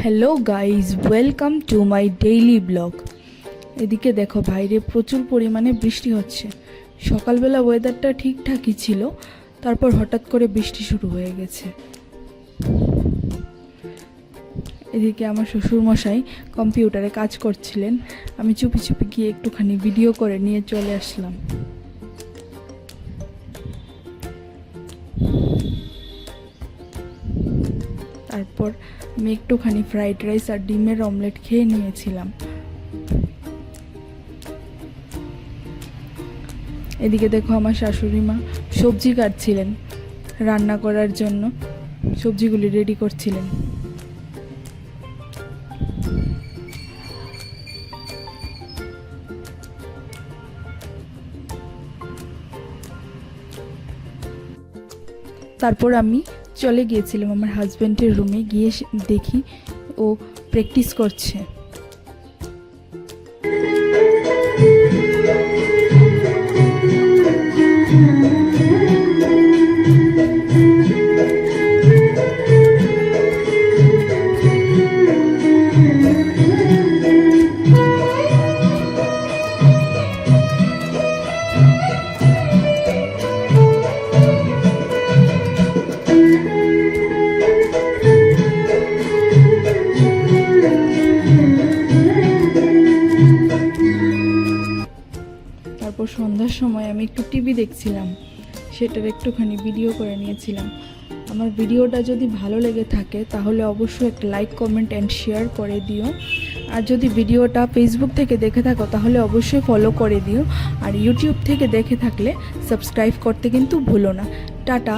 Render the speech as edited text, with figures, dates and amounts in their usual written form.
Hello guys, welcome to my daily blog. এদিকে দেখো বাইরে প্রচুর পরিমাণে বৃষ্টি হচ্ছে। সকালবেলা ওয়েদারটা ঠিকঠাকই ছিল, তারপর হঠাৎ করে বৃষ্টি শুরু হয়ে গেছে। এদিকে আমার শ্বশুরমশাই কম্পিউটারে কাজ করছিলেন, আমি চুপি চুপি গিয়ে একটুখানি ভিডিও করে নিয়ে চলে আসলাম। তারপর আমি একটুখানি ফ্রাইড রাইস আর ডিমের অমলেট খেয়ে নিয়েছিলাম। এদিকে দেখো আমার শাশুড়ি মা সবজি কাটছিলেন, রান্না করার জন্য সবজিগুলি রেডি করছিলেন। তারপর আমি চলে গিয়েছিলাম আমার হাজব্যান্ডের রুমে, গিয়ে দেখি ও প্র্যাকটিস করছে। তারপর সন্ধ্যার সময় আমি একটু টিভি দেখছিলাম, সেটার একটুখানি ভিডিও করে নিয়েছিলাম। আমার ভিডিওটা যদি ভালো লেগে থাকে তাহলে অবশ্যই একটা লাইক, কমেন্ট অ্যান্ড শেয়ার করে দিও। আর যদি ভিডিওটা ফেসবুক থেকে দেখে থাকো তাহলে অবশ্যই ফলো করে দিও। আর ইউটিউব থেকে দেখে থাকলে সাবস্ক্রাইব করতে কিন্তু ভুলো না। টাটা।